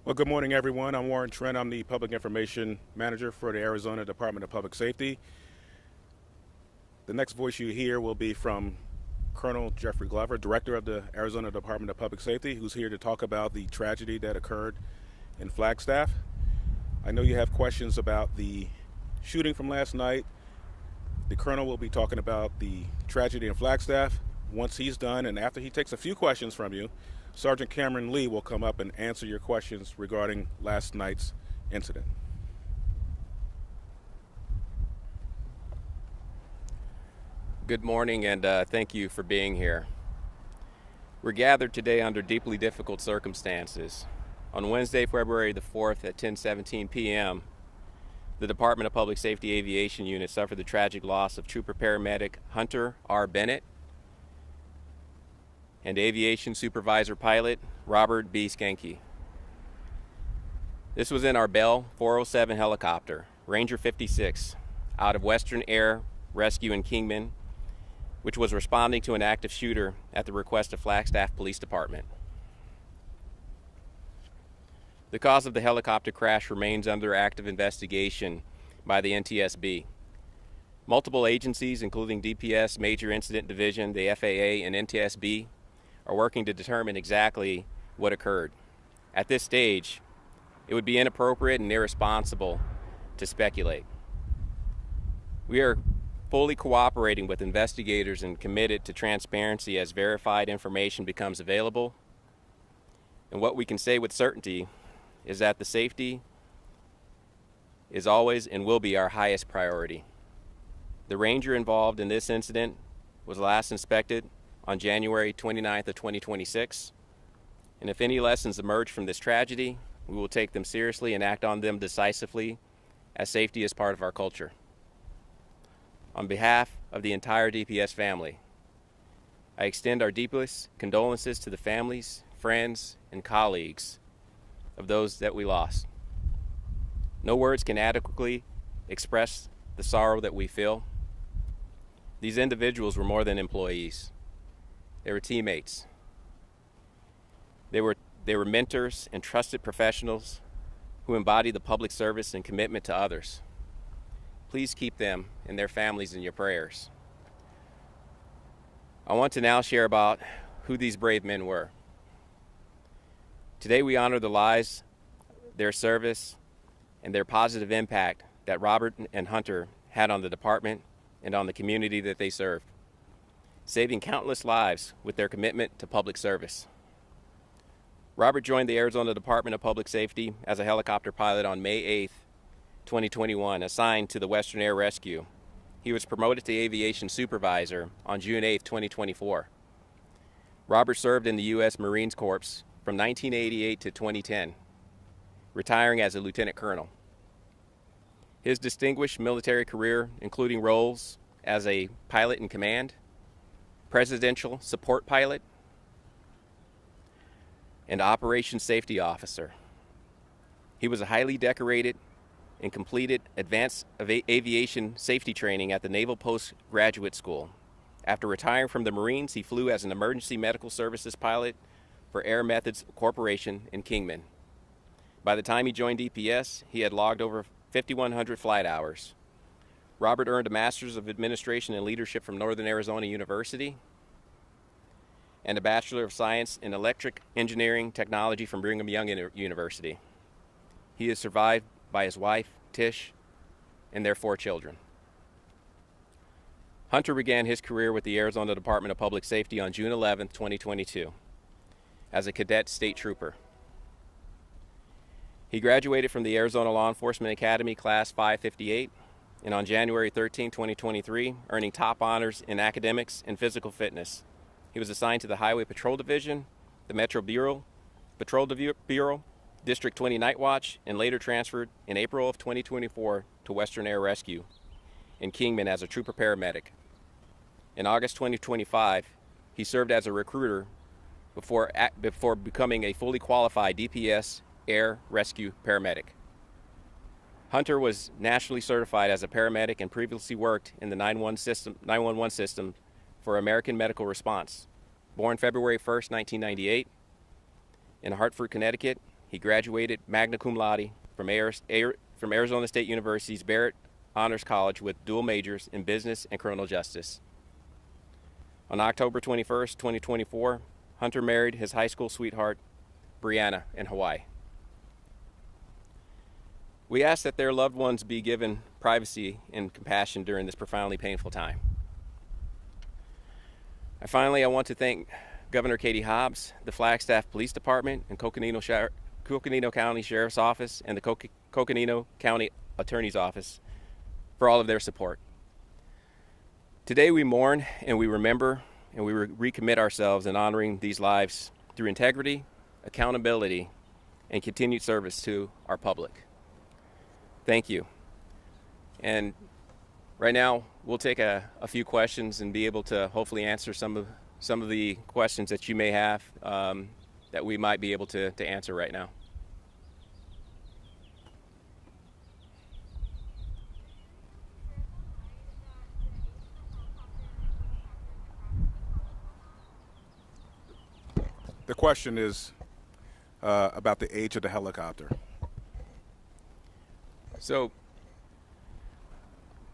Well, good morning, everyone. I'm Warren Trent. I'm the Public Information Manager for the Arizona Department of Public Safety. The next voice you hear will be from Colonel Jeffrey Glover, Director of the Arizona Department of Public Safety, who's here to talk about the tragedy that occurred in Flagstaff. I know you have questions about the shooting from last night. The Colonel will be talking about the tragedy in Flagstaff. Once he's done, and after he takes a few questions from you, Sergeant Cameron Lee will come up and answer your questions regarding last night's incident. Good morning, and thank you for being here. We're gathered today under deeply difficult circumstances. On Wednesday, February the 4th at 10:17 p.m., the Department of Public Safety Aviation Unit suffered the tragic loss of Trooper Paramedic Hunter R. Bennett and Aviation Supervisor Pilot Robert B. Skanke. This was in our Bell 407 helicopter, Ranger 56, out of Western Air Rescue in Kingman, which was responding to an active shooter at the request of Flagstaff Police Department. The cause of the helicopter crash remains under active investigation by the NTSB. Multiple agencies, including DPS, Major Incident Division, the FAA, and NTSB, are working to determine exactly what occurred. At this stage, it would be inappropriate and irresponsible to speculate. We are fully cooperating with investigators and committed to transparency as verified information becomes available. And what we can say with certainty is that the safety is always and will be our highest priority. The Ranger involved in this incident was last inspected on January 29th of 2026, and if any lessons emerge from this tragedy, we will take them seriously and act on them decisively, as safety is part of our culture. On behalf of the entire DPS family, I extend our deepest condolences to the families, friends, and colleagues of those that we lost. No words can adequately express the sorrow that we feel. These individuals were more than employees. They were teammates. They were mentors and trusted professionals who embody the public service and commitment to others. Please keep them and their families in your prayers. I want to now share about who these brave men were. Today we honor the lives, their service, and their positive impact that Robert and Hunter had on the department and on the community that they served, saving countless lives with their commitment to public service. Robert joined the Arizona Department of Public Safety as a helicopter pilot on May 8th, 2021, assigned to the Western Air Rescue. He was promoted to aviation supervisor on June 8th, 2024. Robert served in the U.S. Marine Corps from 1988 to 2010, retiring as a lieutenant colonel. His distinguished military career, including roles as a pilot in command, presidential support pilot, and operations safety officer. He was a highly decorated and completed advanced aviation safety training at the Naval Postgraduate School. After retiring from the Marines, he flew as an emergency medical services pilot for Air Methods Corporation in Kingman. By the time he joined DPS, he had logged over 5,100 flight hours. Robert earned a Master's of Administration and Leadership from Northern Arizona University and a Bachelor of Science in Electric Engineering Technology from Brigham Young University. He is survived by his wife, Tish, and their 4 children. Hunter began his career with the Arizona Department of Public Safety on June 11, 2022, as a cadet state trooper. He graduated from the Arizona Law Enforcement Academy Class 558, and on January 13, 2023, earning top honors in academics and physical fitness. He was assigned to the Highway Patrol Division, the Metro Bureau, Patrol Bureau, District 20 Night Watch, and later transferred in April of 2024 to Western Air Rescue in Kingman as a trooper paramedic. In August 2025, he served as a recruiter before becoming a fully qualified DPS Air Rescue paramedic. Hunter was nationally certified as a paramedic and previously worked in the 911 system for American Medical Response. Born February 1st, 1998, in Hartford, Connecticut, He graduated magna cum laude from Arizona State University's Barrett Honors College with dual majors in business and criminal justice. On October 21st, 2024, Hunter married his high school sweetheart, Brianna, in Hawaii. We ask that their loved ones be given privacy and compassion during this profoundly painful time. Finally, I want to thank Governor Katie Hobbs, the Flagstaff Police Department, and Coconino County Sheriff's Office, and the Coconino County Attorney's Office for all of their support. Today we mourn and we remember and we recommit ourselves in honoring these lives through integrity, accountability, and continued service to our public. Thank you. And right now we'll take a few questions and be able to hopefully answer some of the questions that you may have that we might be able to answer right now. The question is about the age of the helicopter. So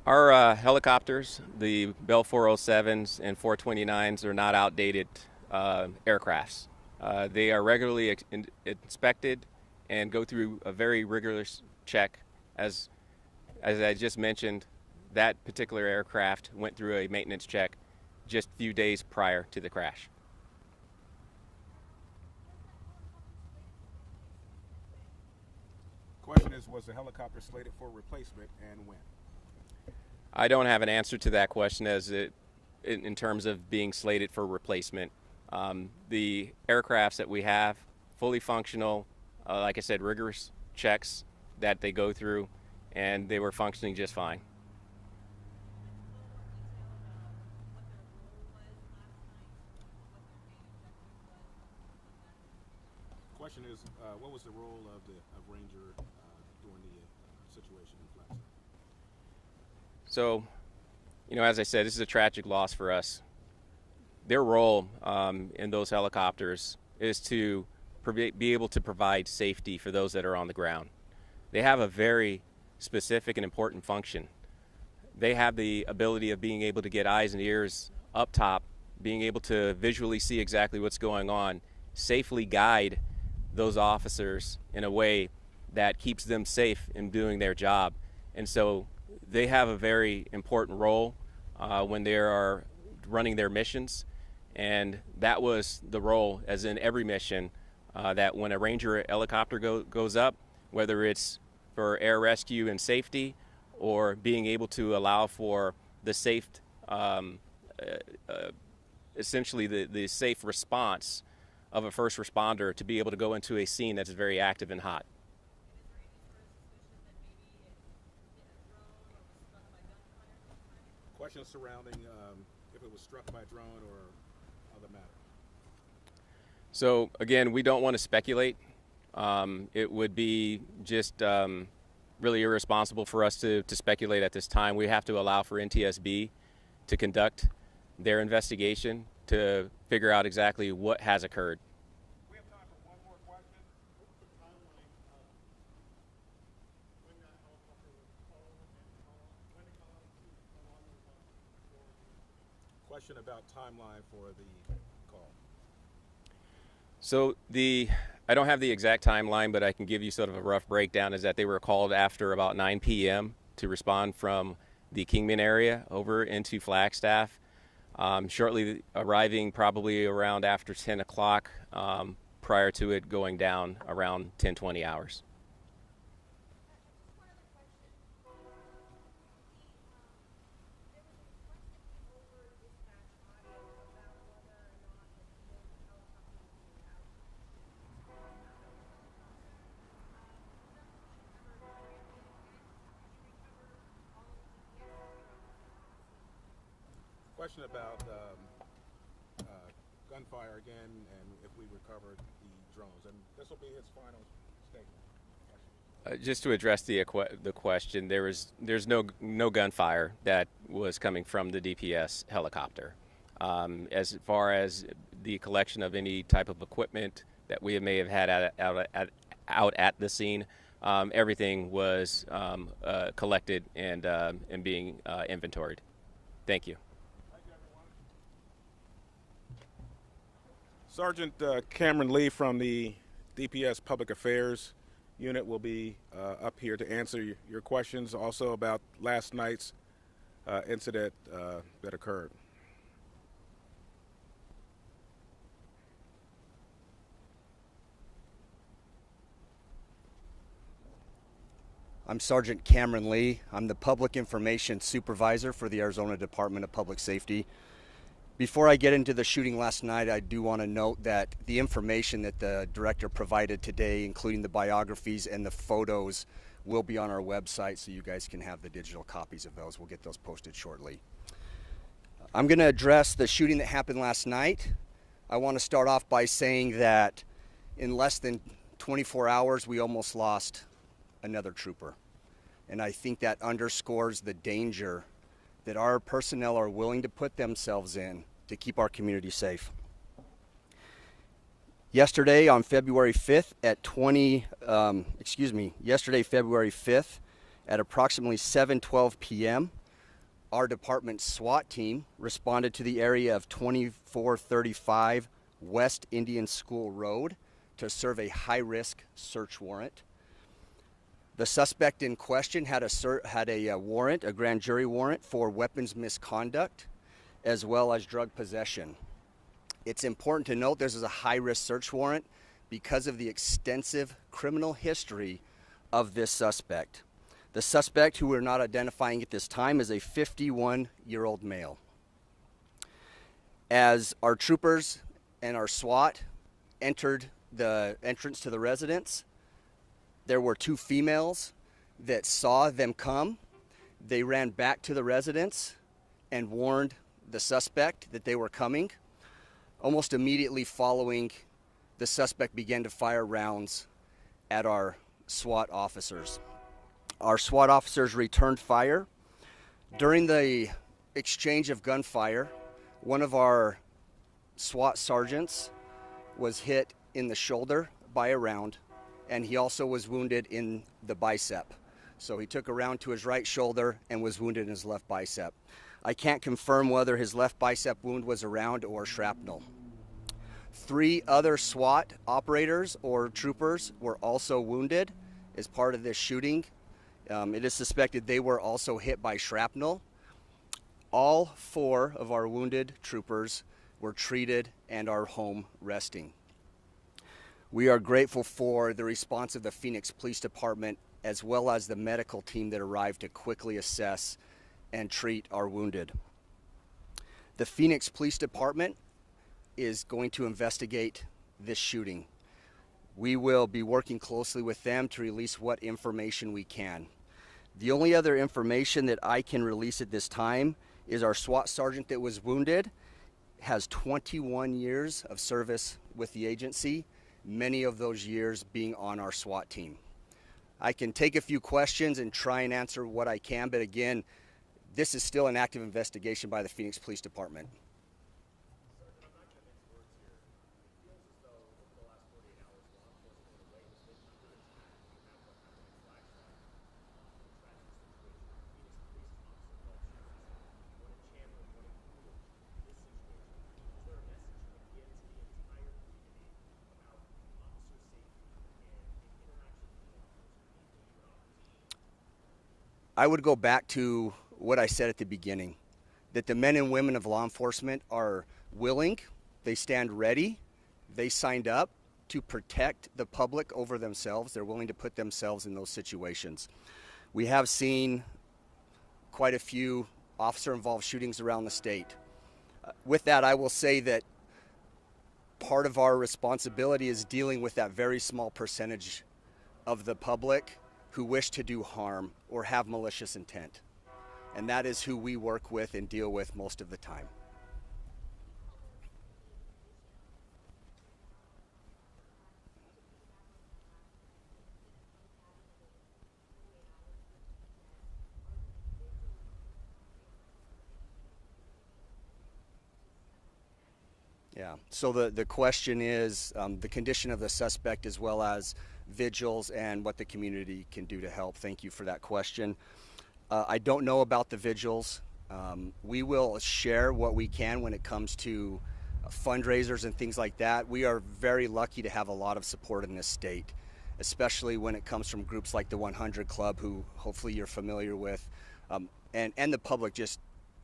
our helicopters, the Bell 407s and 429s, are not outdated aircrafts. They are regularly inspected and go through a very rigorous check. As I just mentioned, that particular aircraft went through a maintenance check just a few days prior to the crash. Question is, was the helicopter slated for replacement and when? I don't have an answer to that question in terms of being slated for replacement. The aircrafts that we have, fully functional, like I said, rigorous checks that they go through, and they were functioning just fine. Question is, what was the role of Ranger during the situation in Flagstaff? So, as I said, this is a tragic loss for us. Their role in those helicopters is to be able to provide safety for those that are on the ground. They have a very specific and important function. They have the ability of being able to get eyes and ears up top, being able to visually see exactly what's going on, safely guide those officers in a way that keeps them safe in doing their job. And so they have a very important role when they are running their missions. And that was the role, as in every mission, that when a Ranger helicopter goes up, whether it's for air rescue and safety or being able to allow for the safe, essentially the safe response of a first responder to be able to go into a scene that's very active and hot. Questions surrounding if it was struck by drone or other matter. So again, we don't want to speculate. It would be just really irresponsible for us to speculate at this time. We have to allow for NTSB to conduct their investigation to figure out exactly what has occurred. We have time for one more question. What was the timeline of when that helicopter was called and when it called to how long it was on? Question about timeline for the call. So I don't have the exact timeline, but I can give you sort of a rough breakdown. Is that they were called after about 9 p.m. to respond from the Kingman area over into Flagstaff. Shortly arriving probably around after 10 o'clock, prior to it going down around 10-20 hours. Question about gunfire again, and if we recovered the drones, and this will be his final statement. Just to address the question, there's no gunfire that was coming from the DPS helicopter. As far as the collection of any type of equipment that we may have had out at the scene. Everything was collected and being inventoried. Thank you. Sergeant Cameron Lee from the DPS Public Affairs Unit will be up here to answer your questions also about last night's incident that occurred. I'm Sergeant Cameron Lee. I'm the Public Information Supervisor for the Arizona Department of Public Safety. Before I get into the shooting last night, I do want to note that the information that the director provided today, including the biographies and the photos, will be on our website, so you guys can have the digital copies of those. We'll get those posted shortly. I'm going to address the shooting that happened last night. I want to start off by saying that in less than 24 hours, we almost lost another trooper. And I think that underscores the danger that our personnel are willing to put themselves in to keep our community safe. Yesterday on February 5th yesterday February 5th at approximately 7:12 p.m., our department's SWAT team responded to the area of 2435 West Indian School Road to serve a high-risk search warrant. The suspect in question had a warrant, a grand jury warrant for weapons misconduct, as well as drug possession. It's important to note this is a high-risk search warrant because of the extensive criminal history of this suspect. The suspect, who we're not identifying at this time, is a 51-year-old male. As our troopers and our SWAT entered the entrance to the residence, there were two females that saw them come. They ran back to the residence and warned the suspect that they were coming. Almost immediately following, the suspect began to fire rounds at our SWAT officers. Our SWAT officers returned fire. During the exchange of gunfire, one of our SWAT sergeants was hit in the shoulder by a round, and he also was wounded in the bicep. So he took a round to his right shoulder and was wounded in his left bicep. I can't confirm whether his left bicep wound was a round or shrapnel. 3 other SWAT operators or troopers were also wounded as part of this shooting. It is suspected they were also hit by shrapnel. All 4 of our wounded troopers were treated and are home resting. We are grateful for the response of the Phoenix Police Department as well as the medical team that arrived to quickly assess and treat our wounded. The Phoenix Police Department is going to investigate this shooting. We will be working closely with them to release what information we can. The only other information that I can release at this time is our SWAT sergeant that was wounded has 21 years of service with the agency, many of those years being on our SWAT team. I can take a few questions and try and answer what I can, but again, this is still an active investigation by the Phoenix Police Department. I would go back to what I said at the beginning, that the men and women of law enforcement are willing, they stand ready, they signed up to protect the public over themselves. They're willing to put themselves in those situations. We have seen quite a few officer-involved shootings around the state. With that, I will say that part of our responsibility is dealing with that very small percentage of the public who wish to do harm or have malicious intent. And that is who we work with and deal with most of the time. Yeah, so the question is the condition of the suspect as well as vigils and what the community can do to help. Thank you for that question. I don't know about the vigils. We will share what we can when it comes to fundraisers and things like that. We are very lucky to have a lot of support in this state, especially when it comes from groups like the 100 Club, who hopefully you're familiar with, and the public. Just,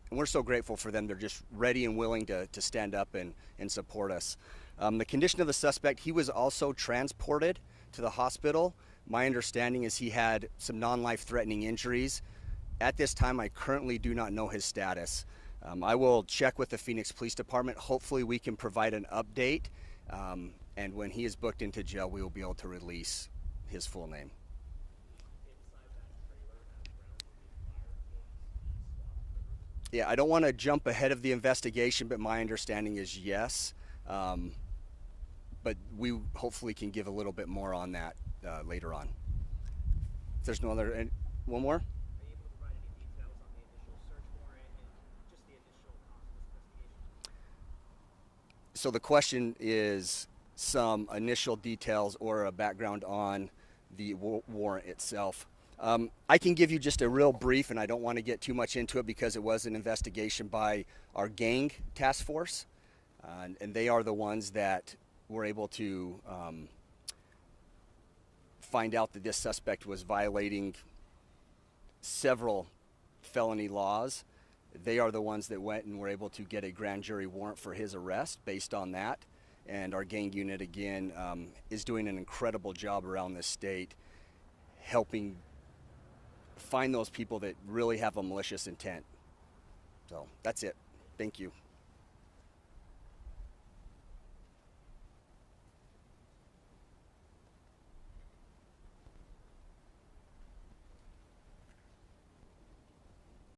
and we're so grateful for them. They're just ready and willing to stand up and support us. The condition of the suspect, he was also transported to the hospital. My understanding is he had some non-life threatening injuries. At this time, I currently do not know his status. I will check with the Phoenix Police Department. Hopefully we can provide an update, and when he is booked into jail, we will be able to release his full name. Yeah, I don't want to jump ahead of the investigation, but my understanding is yes. But we hopefully can give a little bit more on that later on. If there's no other, one more? So the question is some initial details or a background on the warrant itself. I can give you just a real brief, and I don't want to get too much into it because it was an investigation by our gang task force, and they are the ones that were able to find out that this suspect was violating several felony laws. They are the ones that went and were able to get a grand jury warrant for his arrest based on that. And our gang unit, again, is doing an incredible job around this state, helping find those people that really have a malicious intent. So that's it. Thank you.